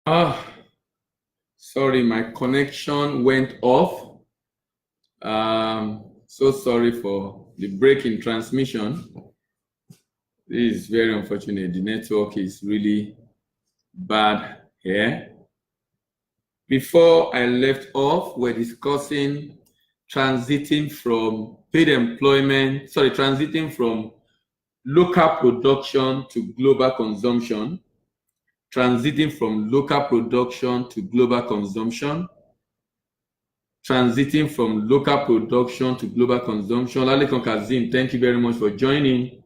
Ah, sorry, my connection went off. So sorry for the break in transmission. This is very unfortunate. The network is really bad here. Before I left off, we're discussing transiting from local production to global consumption. Transiting from local production to global consumption. Transiting from local production to global consumption. Lalekon Kazim, thank you very much for joining.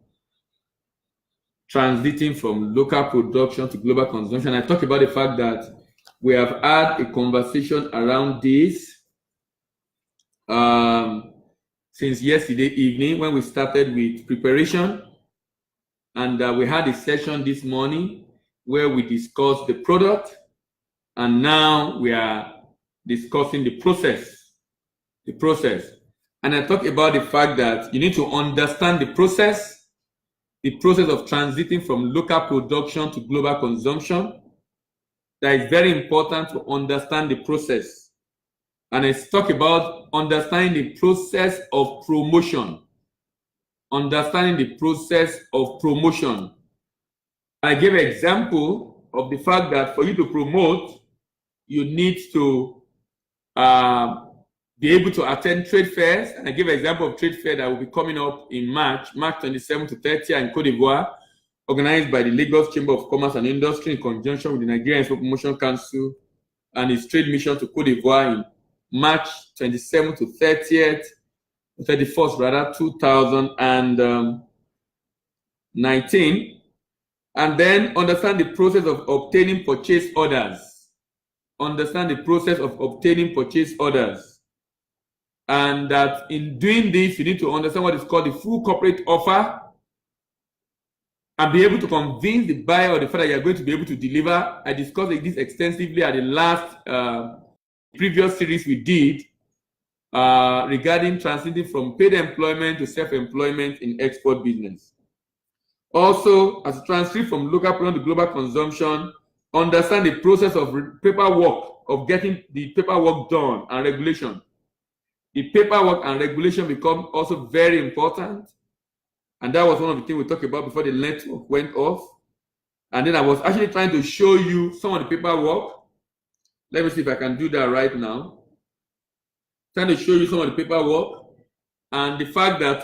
Transiting from local production to global consumption. I talk about the fact that we have had a conversation around this since yesterday evening when we started with preparation. And we had a session this morning where we discussed the product. And now we are discussing the process. And I talk about the fact that you need to understand the process of transiting from local production to global consumption. That is very important to understand the process. And I talk about understanding the process of promotion. Understanding the process of promotion. I gave an example of the fact that for you to promote, you need to be able to attend trade fairs. And I give an example of trade fair that will be coming up in March 27 to 30 in Cote d'Ivoire, organized by the Lagos Chamber of Commerce and Industry in conjunction with the Nigerian Export Promotion Council and its trade mission to Cote d'Ivoire in March 27 to 30th, 31st rather, 2019. And then understand the process of obtaining purchase orders. Understand the process of obtaining purchase orders. And that in doing this, you need to understand what is called the full corporate offer and be able to convince the buyer or the fact that you are going to be able to deliver. I discussed this extensively at the last previous series we did regarding transiting from paid employment to self-employment in export business. Also, as a transfer from local production to global consumption, understand the process of paperwork, of getting the paperwork done and regulation. The paperwork and regulation become also very important. And that was one of the things we talked about before the network went off. And then I was actually trying to show you some of the paperwork. Let me see if I can do that right now. Trying to show you some of the paperwork and the fact that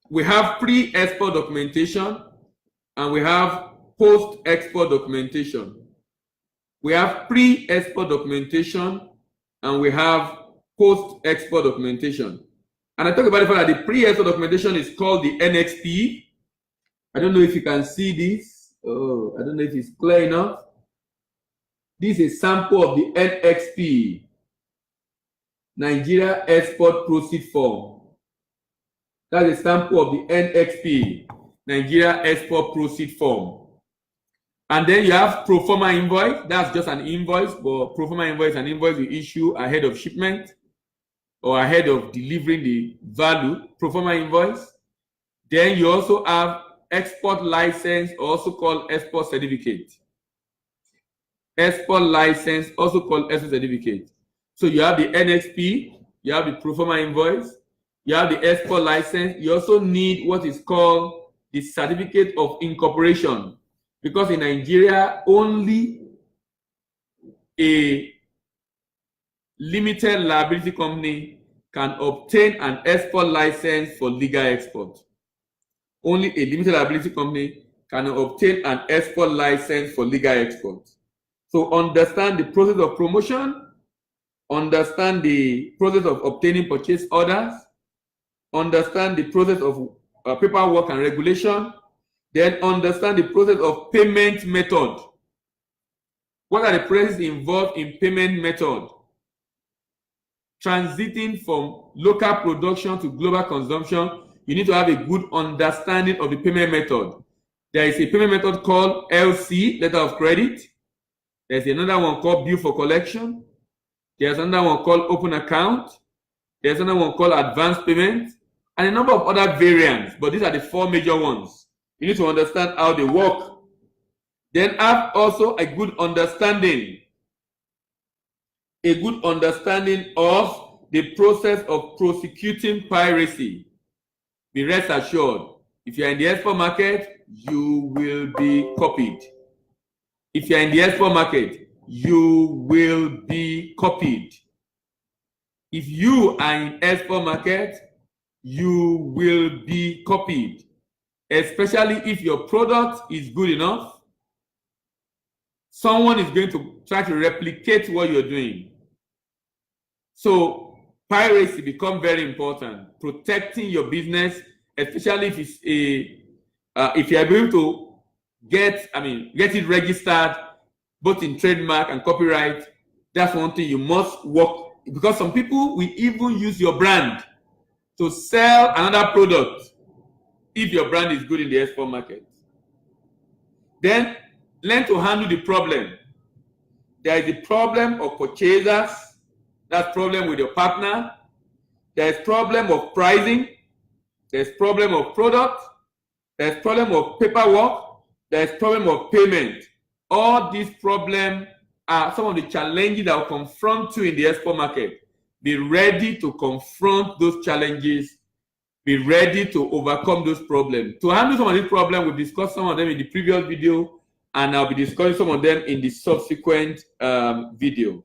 we have pre-export documentation and we have post-export documentation. We have pre-export documentation and we have post-export documentation. And I talk about the fact that the pre-export documentation is called the NXP. I don't know if you can see this. Oh, I don't know if it's clear enough. This is a sample of the NXP, Nigeria Export Proceed Form. That's a sample of the NXP, Nigeria Export Proceed Form. And then you have pro forma invoice. That's just an invoice, but pro forma invoice is an invoice you issue ahead of shipment or ahead of delivering the value, pro forma invoice. Then you also have export license, also called export certificate. Export license, also called export certificate. So you have the NXP, you have the pro forma invoice, you have the export license. You also need what is called the certificate of incorporation. Because in Nigeria, only a limited liability company can obtain an export license for legal export. Only a limited liability company can obtain an export license for legal export. So understand the process of promotion, understand the process of obtaining purchase orders, understand the process of paperwork and regulation, then understand the process of payment method. What are the processes involved in payment method? Transiting from local production to global consumption, you need to have a good understanding of the payment method. There is a payment method called LC, letter of credit. There's another one called bill for collection. There's another one called open account. There's another one called advance payment, and a number of other variants, but these are the four major ones. You need to understand how they work Then have also a good understanding of the process of prosecuting piracy. Be rest assured, if you are in the export market, you will be copied. If you are in the export market, you will be copied. If you are in export market, you will be copied, especially if your product is good enough. Someone is going to try to replicate what you're doing. So piracy becomes very important. Protecting your business, especially if it's if you are able to get it registered both in trademark and copyright. That's one thing you must work, because some people will even use your brand to sell another product if your brand is good in the export market. Then learn to handle the problem. There is the problem of purchasers. That's problem with your partner. There is problem of pricing. There's problem of product. There's problem of paperwork. There's problem of payment. All these problems are some of the challenges that will confront you in the export market. Be ready to confront those challenges. Be ready to overcome those problems. To handle some of these problems, we've discussed some of them in the previous video, and I'll be discussing some of them in the subsequent video.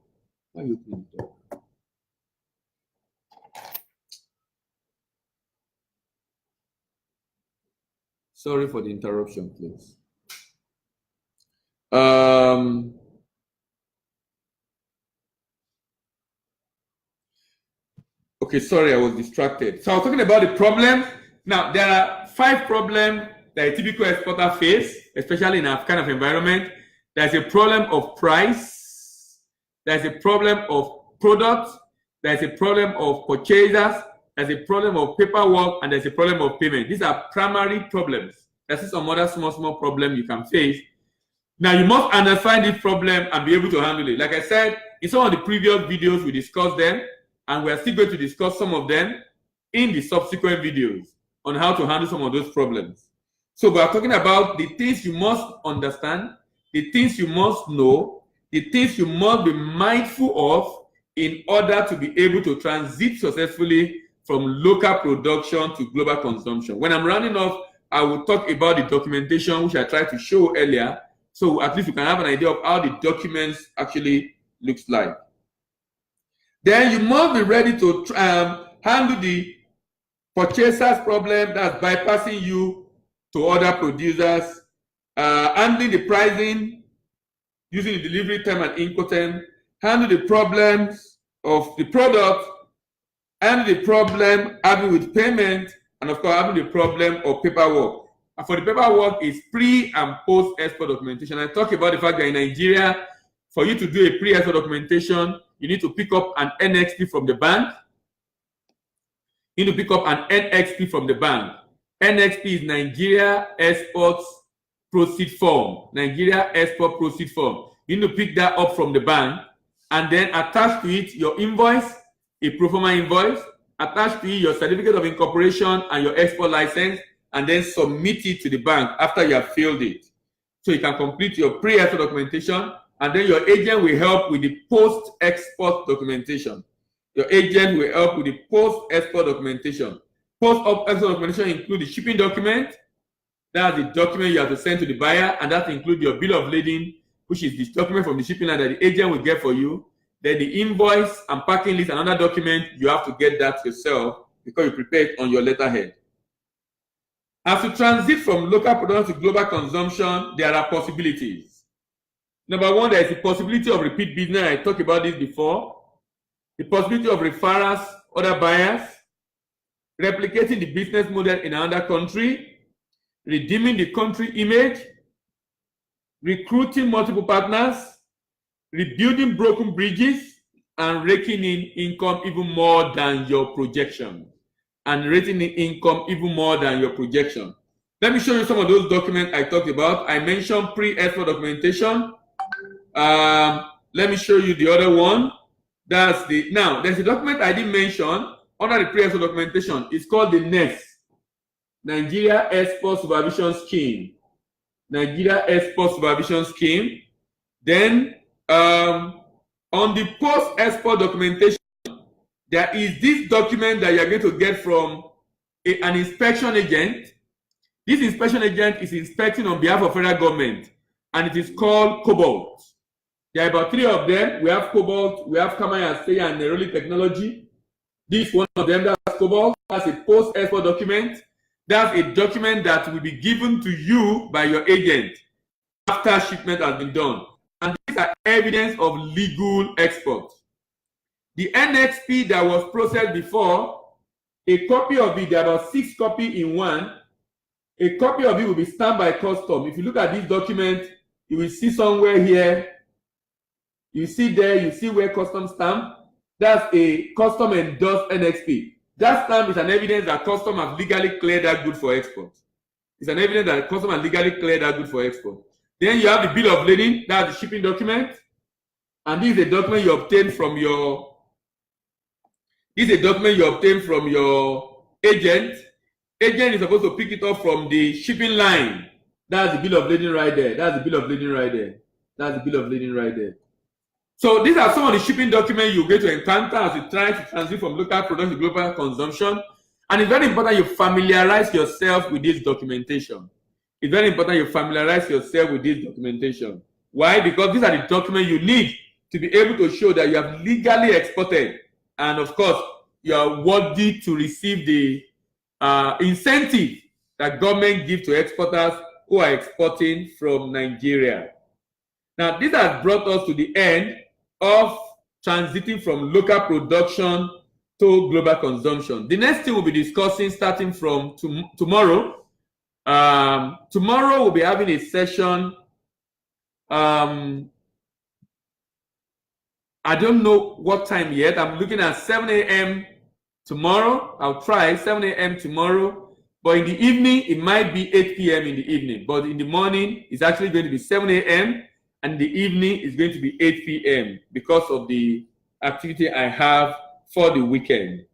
Sorry for the interruption, please. Okay, sorry, I was distracted. So I was talking about the problems. Now, there are 5 problems that a typical exporter face, especially in our kind of environment. There's a problem of price. There's a problem of product. There's a problem of purchasers. There's a problem of paperwork, and there's a problem of payment. These are primary problems. There's some other small problems you can face. Now, you must understand this problem and be able to handle it. Like I said, in some of the previous videos, we discussed them, and we're still going to discuss some of them in the subsequent videos on how to handle some of those problems. So we're talking about the things you must understand, the things you must know, the things you must be mindful of in order to be able to transit successfully from local production to global consumption. When I'm rounding off, I will talk about the documentation, which I tried to show earlier, so at least you can have an idea of how the documents actually looks like. Then you must be ready to handle the purchasers problem, that's bypassing you to other producers, handling the pricing, using the delivery time and Incoterm, handle the problems of the product, handle the problem having with payment, and of course having the problem of paperwork. And for the paperwork is pre and post export documentation. I talk about the fact that in Nigeria, for you to do a pre-export documentation, you need to pick up an NXP from the bank. You need to pick up an NXP from the bank. NXP is Nigeria Export Proceed Form. Nigeria Export Proceed Form. You need to pick that up from the bank and then attach to it your invoice, a pro forma invoice, attach to it your certificate of incorporation and your export license, and then submit it to the bank after you have filled it. So you can complete your pre-export documentation, and then your agent will help with the post-export documentation. Your agent will help with the post-export documentation. Post-export documentation includes the shipping document. That's the document you have to send to the buyer, and that includes your bill of lading, which is the document from the shipping line that the agent will get for you. Then the invoice and packing list, another document, you have to get that yourself because you prepare it on your letterhead. As you transit from local production to global consumption, there are possibilities. Number one, there is the possibility of repeat business. I talked about this before. The possibility of referrals, other buyers, replicating the business model in another country, redeeming the country image, recruiting multiple partners, rebuilding broken bridges, and raking in income even more than your projection. And rating in income even more than your projection. Let me show you some of those documents I talked about. I mentioned pre-export documentation. Let me show you the other one. That's the, now there's a document I didn't mention under the pre-export documentation. It's called the NES, Nigeria Export Supervision Scheme. Nigeria Export Supervision Scheme. Then on the post-export documentation, there is this document that you are going to get from an inspection agent. This inspection agent is inspecting on behalf of federal government, and it is called Cobalt. There are about 3 of them. We have Cobalt, we have Kamaya Stay and Neroli Technology. This one of them, that's Cobalt. That's a post-export document. That's a document that will be given to you by your agent after shipment has been done. And these are evidence of legal export. The NXP that was processed before, a copy of it, there are about 6 copies in one. A copy of it will be stamped by custom. If you look at this document, you will see somewhere here, you see there, you see where custom stamp. That's a custom endorsed NXP. That stamp is an evidence that custom has legally cleared that good for export. It's an evidence that custom has legally cleared that good for export. Then you have the bill of lading, that's the shipping document. And this is a document you obtain from your agent. Agent is supposed to pick it up from the shipping line. That's the bill of lading right there. That's the bill of lading right there. That's the bill of lading right there. So these are some of the shipping documents you're going to encounter as you try to transit from local production to global consumption. And it's very important you familiarize yourself with this documentation. It's very important you familiarize yourself with this documentation. Why? Because these are the documents you need to be able to show that you have legally exported. And of course, you are worthy to receive the incentive that government gives to exporters who are exporting from Nigeria. Now, this has brought us to the end of transiting from local production to global consumption. The next thing we'll be discussing starting from tomorrow. Tomorrow we'll be having a session. I don't know what time yet. I'm looking at 7 a.m. tomorrow. I'll try 7 a.m. tomorrow. But in the evening, it might be 8 p.m. in the evening. But in the morning, it's actually going to be 7 a.m. And the evening is going to be 8 p.m. because of the activity I have for the weekend.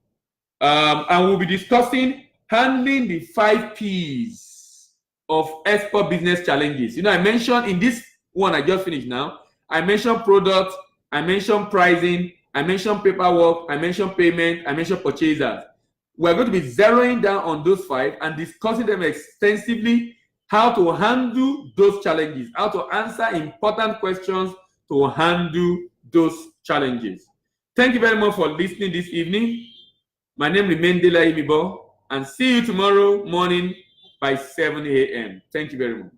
And we'll be discussing handling the 5 P's of export business challenges. You know, I mentioned in this one I just finished now, I mentioned product, I mentioned pricing, I mentioned paperwork, I mentioned payment, I mentioned purchasers. We're going to be zeroing down on those 5 and discussing them extensively, how to handle those challenges, how to answer important questions to handle those challenges. Thank you very much for listening this evening. My name remains Dela Imibo, and see you tomorrow morning by 7 a.m. Thank you very much.